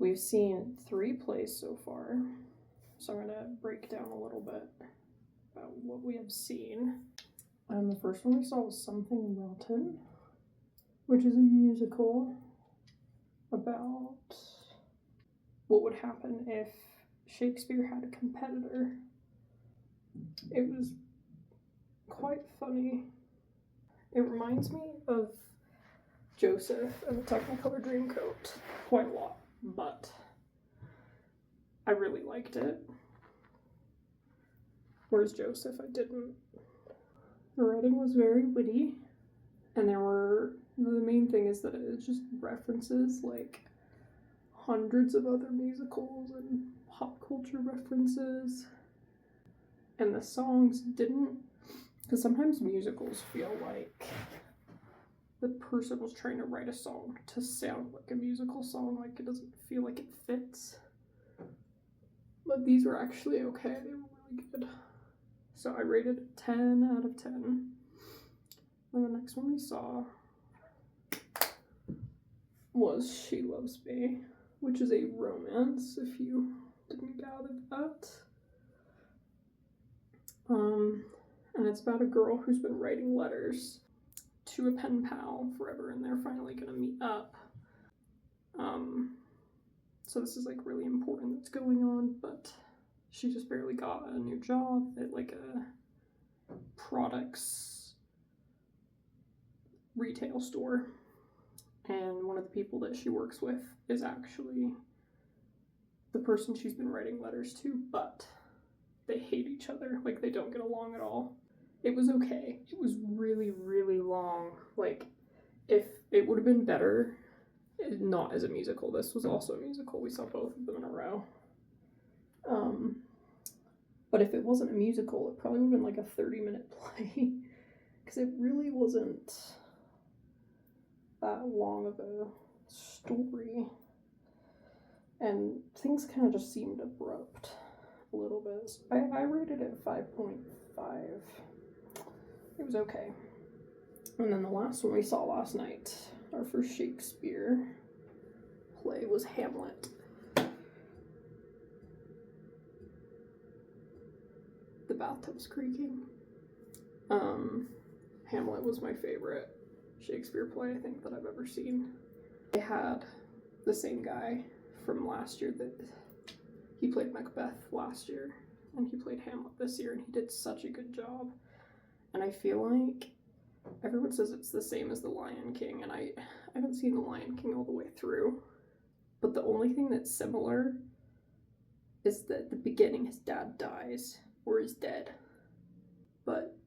We've seen 3 plays so far, so I'm going to break down a little bit about what we have seen. The first one we saw was Something Rotten, which is a musical about what would happen if Shakespeare had a competitor. It was quite funny. It reminds me of Joseph and the Technicolor Dreamcoat quite a lot, but I really liked it. Whereas Joseph, I didn't. The writing was very witty, and the main thing is that it just references like hundreds of other musicals and pop culture references. And the songs didn't, because sometimes musicals feel like the person was trying to write a song to sound like a musical song, like it doesn't feel like it fits. But these were actually okay, they were really good. So I rated 10 out of 10. And the next one we saw was She Loves Me, which is a romance, if you didn't gather that. And it's about a girl who's been writing letters to a pen pal forever, and they're finally gonna meet up. So this is like really important that's going on, but she just barely got a new job at like a products retail store. And one of the people that she works with is actually the person she's been writing letters to, but they hate each other. Like, they don't get along at all. It was okay. It was really, really long. Like, if it would have been better, not as a musical. This was also a musical. We saw both of them in a row. But if it wasn't a musical, it probably would have been like a 30-minute play. Because it really wasn't that long of a story. And things kind of just seemed abrupt a little bit. I rated it 5.5. It was okay. And then the last one we saw last night, our first Shakespeare play, was Hamlet. The bathtub's creaking. Hamlet was my favorite Shakespeare play, I think, that I've ever seen. I had the same guy from last year that he played Macbeth last year, and he played Hamlet this year, and he did such a good job. And I feel like everyone says it's the same as The Lion King, and I haven't seen The Lion King all the way through, but the only thing that's similar is that at the beginning his dad dies, or is dead, but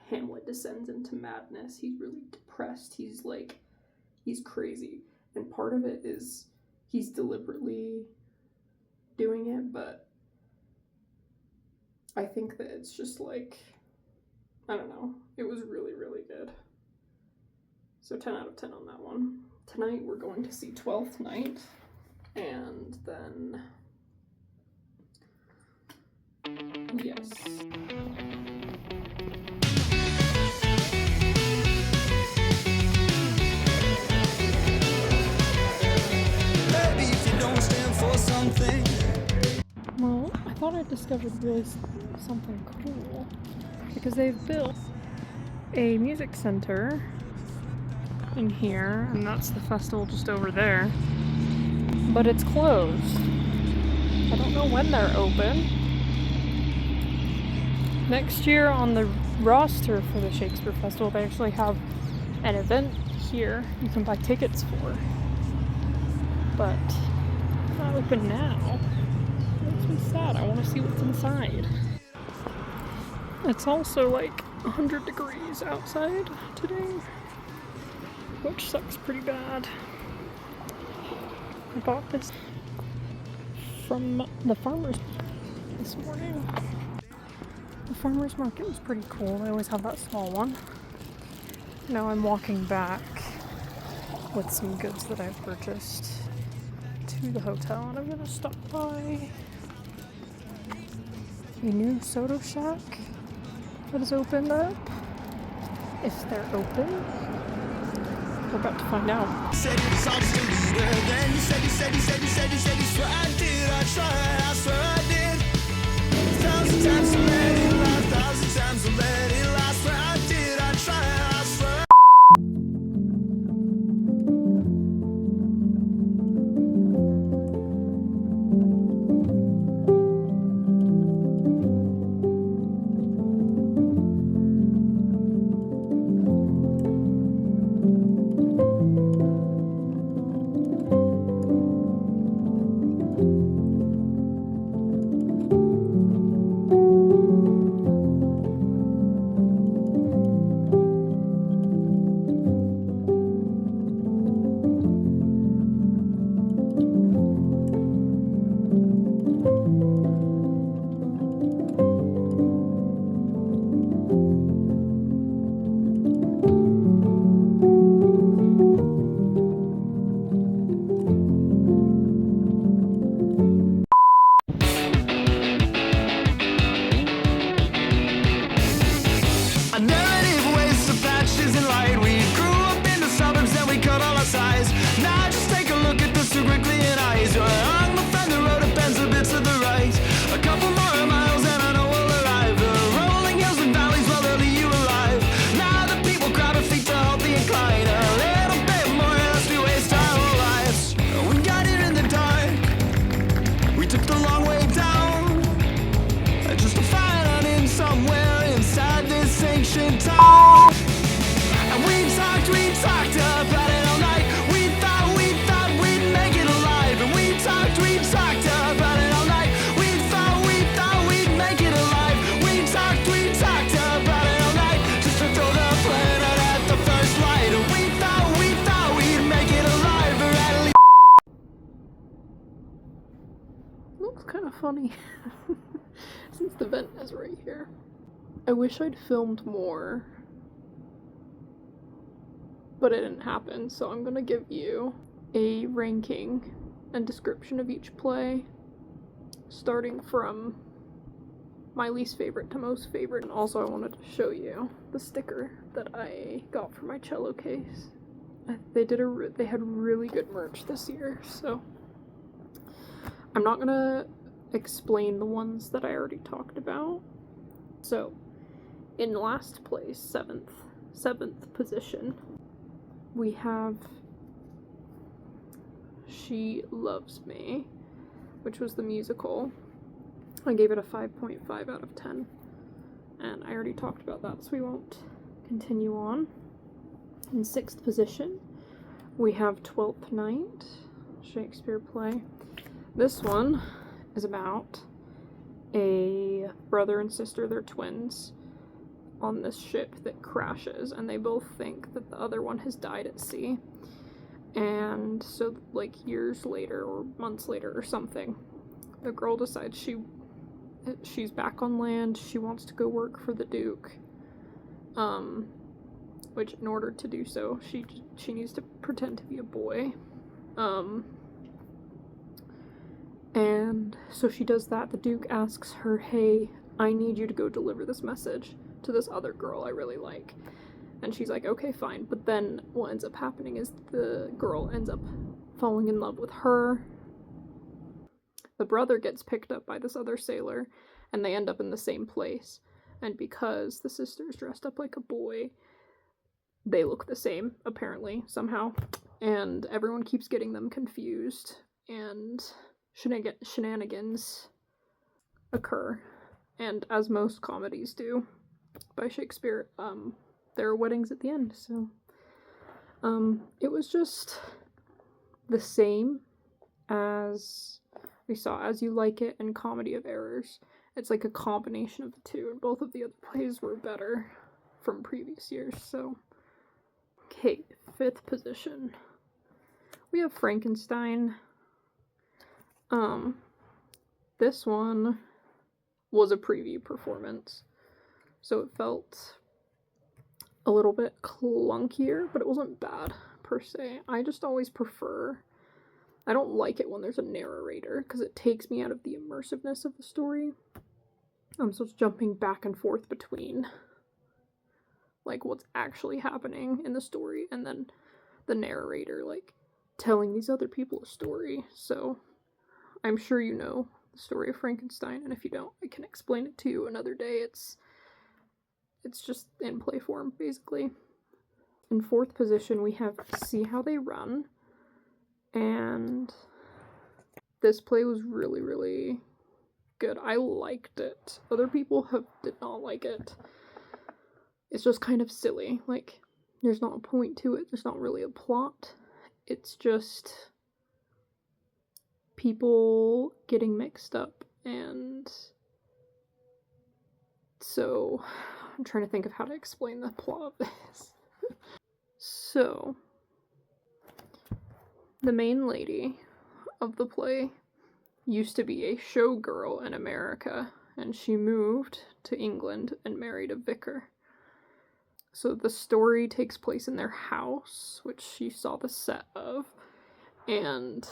Hamlet descends into madness. He's really depressed, he's crazy, and part of it is he's deliberately doing it, but I think that it's just like, I don't know, it was really, really good. So 10 out of 10 on that one. Tonight we're going to see 12th Night, and then, yes. Well, I thought I discovered really something cool, because they've built a music center in here, and that's the festival just over there, but it's closed. I don't know when they're open. Next year on the roster for the Shakespeare Festival, they actually have an event here you can buy tickets for, but it's not open now. It makes me sad. I want to see what's inside. It's also like 100 degrees outside today, which sucks pretty bad. I bought this from the farmer's this morning. The farmer's market was pretty cool. They always have that small one. Now I'm walking back with some goods that I've purchased to the hotel, and I'm gonna stop by a new Soda Shack that has opened up, if they're open. We're about to find out. Said he was all just a leader. Then you said, swear I did, I tried, I swear I did. 1,000 times to let it lie, 1,000 times to let it lie. Swear I did, I tried, I swear. A narrative waste of patches and light. We grew up in the suburbs, then we cut all our size. Now just take a look at this too quickly in eyes. You're on my friend, the road it bends a bit to the right. A couple more miles and I know we'll arrive. The rolling hills and valleys will leave you alive. Now the people crowd our feet to halt the incline. A little bit more lest we waste our whole lives. We got here in the dark. We took the long way down. Just to find out in somewhere inside this ancient town. And we talked about it all night. We thought we'd make it alive. And we talked about it all night. We thought we'd make it alive. We talked about it all night. Just to throw the planet at the first light. And we thought we'd make it alive. Or at least Looks kind of funny. Since the vent is right here. I wish I'd filmed more, but it didn't happen, so I'm gonna give you a ranking and description of each play, starting from my least favorite to most favorite. And also I wanted to show you the sticker that I got for my cello case. They had really good merch this year, so I'm not gonna explain the ones that I already talked about. So, in last place, seventh position, we have She Loves Me, which was the musical. I gave it a 5.5 out of 10, and I already talked about that, so we won't continue on. In 6th position, we have Twelfth Night, Shakespeare play. This one is about a brother and sister, they're twins, on this ship that crashes, and they both think that the other one has died at sea. And so, like, years later, or months later or something, the girl decides she's back on land, she wants to go work for the Duke, which in order to do so, she needs to pretend to be a boy. And so she does that. The Duke asks her, hey, I need you to go deliver this message to this other girl I really like. And she's like, okay, fine. But then what ends up happening is the girl ends up falling in love with her. The brother gets picked up by this other sailor, and they end up in the same place. And because the sister is dressed up like a boy, they look the same, apparently, somehow. And everyone keeps getting them confused, and shenanigans occur. And as most comedies do by Shakespeare, there are weddings at the end, so it was just the same as we saw As You Like It and Comedy of Errors. It's like a combination of the two, and both of the other plays were better from previous years, so. Okay, 5th position. We have Frankenstein. This one was a preview performance, so it felt a little bit clunkier, but it wasn't bad per se. I just always prefer, I don't like it when there's a narrator, because it takes me out of the immersiveness of the story. So it's jumping back and forth between, like, what's actually happening in the story, and then the narrator, like, telling these other people a story. So I'm sure you know the story of Frankenstein, and if you don't, I can explain it to you another day. It's just in play form, basically. In fourth position, we have See How They Run, and this play was really, really good. I liked it. Other people did not like it. It's just kind of silly. Like, there's not a point to it. There's not really a plot. It's just people getting mixed up, and so I'm trying to think of how to explain the plot of this. So, the main lady of the play used to be a showgirl in America, and she moved to England and married a vicar. So the story takes place in their house, which she saw the set of, and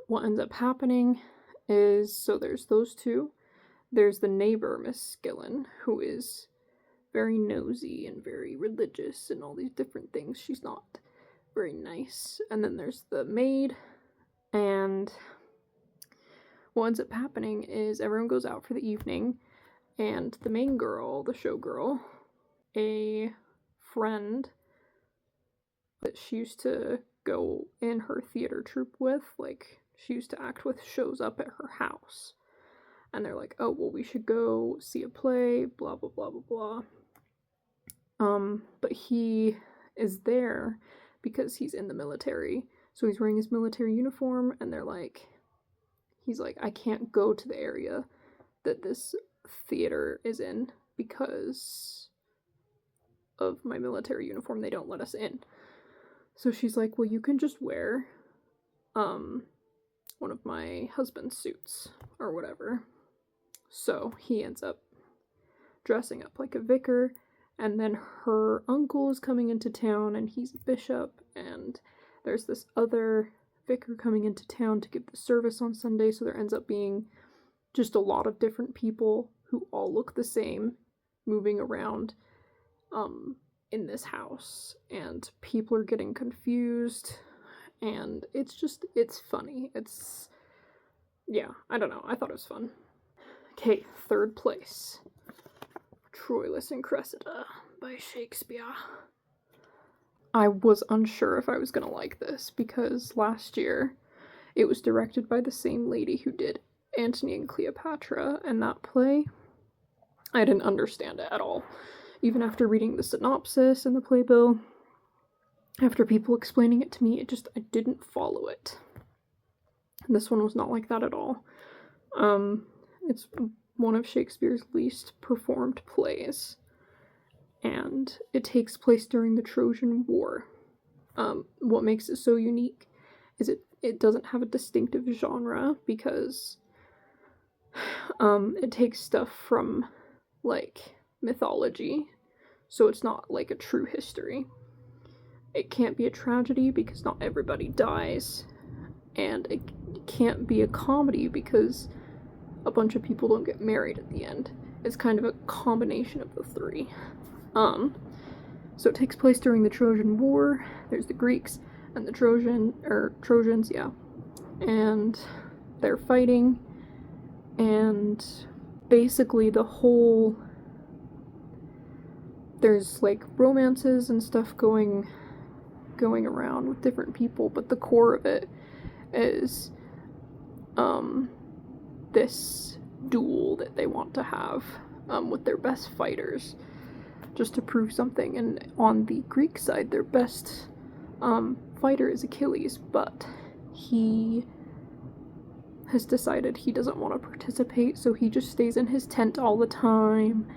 what ends up happening is, so there's those two. There's the neighbor, Miss Skillen, who is very nosy and very religious and all these different things. She's not very nice. And then there's the maid, and what ends up happening is everyone goes out for the evening, and the main girl, the showgirl, a friend that she used to go in her theater troupe with, like, she used to act with, shows up at her house. And they're like, oh, well, we should go see a play, blah, blah, blah, blah, blah. But he is there because he's in the military. So he's wearing his military uniform, and they're like, he's like, I can't go to the area that this theater is in because of my military uniform. They don't let us in. So she's like, well, you can just wear one of my husband's suits or whatever. So he ends up dressing up like a vicar, and then her uncle is coming into town, and he's a bishop, and there's this other vicar coming into town to give the service on Sunday, so there ends up being just a lot of different people who all look the same moving around in this house, and people are getting confused, and it's funny. Yeah, I don't know, I thought it was fun. Okay, third place, Troilus and Cressida by Shakespeare. I was unsure if I was gonna like this, because last year it was directed by the same lady who did Antony and Cleopatra, and that play, I didn't understand it at all. Even after reading the synopsis and the playbill, after people explaining it to me, I didn't follow it. And this one was not like that at all. It's one of Shakespeare's least performed plays, and it takes place during the Trojan War. What makes it so unique is it doesn't have a distinctive genre, because it takes stuff from, like, mythology, so it's not like a true history. It can't be a tragedy because not everybody dies, and it can't be a comedy because a bunch of people don't get married at the end. It's kind of a combination of the three. So it takes place during the Trojan War. There's the Greeks and the Trojans, yeah. And they're fighting, and basically there's like romances and stuff going around with different people, but the core of it is this duel that they want to have with their best fighters, just to prove something. And on the Greek side, their best fighter is Achilles, but he has decided he doesn't want to participate, so he just stays in his tent all the time.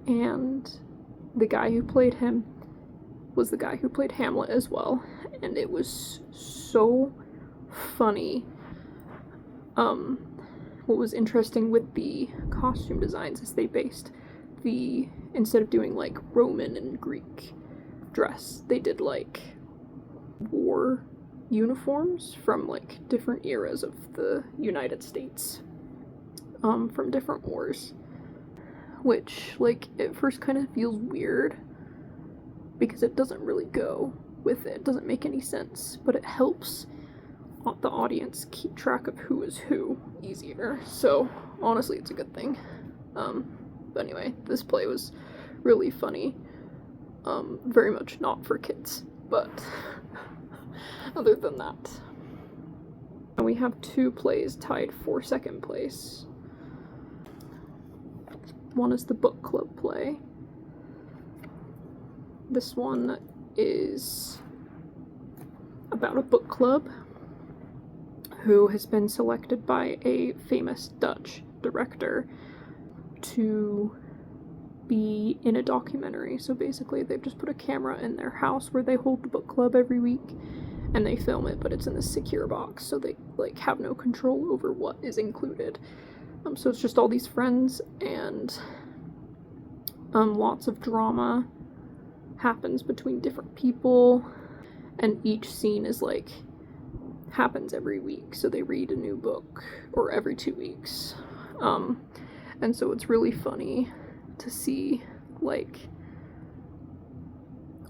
And the guy who played him was the guy who played Hamlet as well, and it was so funny. What was interesting with the costume designs is they based instead of doing like Roman and Greek dress, they did like war uniforms from like different eras of the United States, from different wars, which like at first kind of feels weird because it doesn't really go with it. It doesn't make any sense, but it helps the audience keep track of who is who easier. So honestly, it's a good thing. But anyway, this play was really funny. Very much not for kids, but other than that. And we have 2 plays tied for second place. One is the book club play. This one is about a book club who has been selected by a famous Dutch director to be in a documentary. So basically they've just put a camera in their house where they hold the book club every week and they film it, but it's in this secure box, so they like have no control over what is included. So it's just all these friends, and lots of drama happens between different people, and each scene is like happens every week. So they read a new book, or every 2 weeks. And so it's really funny to see like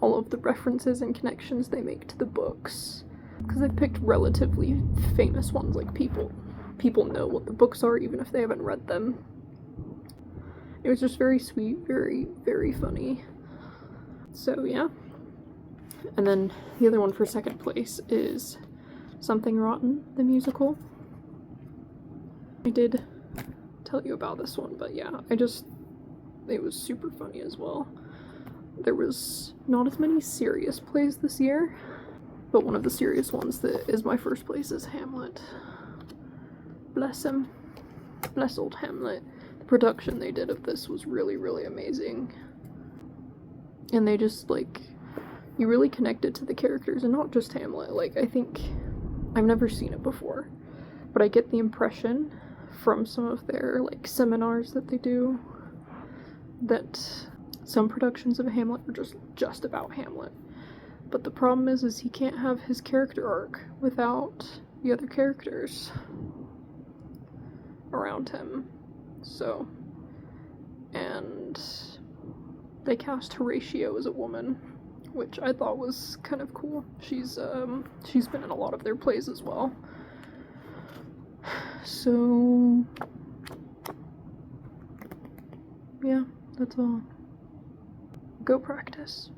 all of the references and connections they make to the books, because they've picked relatively famous ones. Like people know what the books are even if they haven't read them. It was just very sweet, very, very funny. So yeah. And then the other one for second place is Something Rotten, the musical. I did tell you about this one, but yeah, it was super funny as well. There was not as many serious plays this year, but one of the serious ones that is my first place is Hamlet. Bless him. Bless old Hamlet. The production they did of this was really, really amazing. And they just, like, you really connected to the characters, and not just Hamlet. Like, I think, I've never seen it before, but I get the impression from some of their, like, seminars that they do that some productions of Hamlet are just about Hamlet. But the problem is he can't have his character arc without the other characters around him. So, and they cast Horatio as a woman, which I thought was kind of cool. She's been in a lot of their plays as well. So, yeah, that's all. Go practice.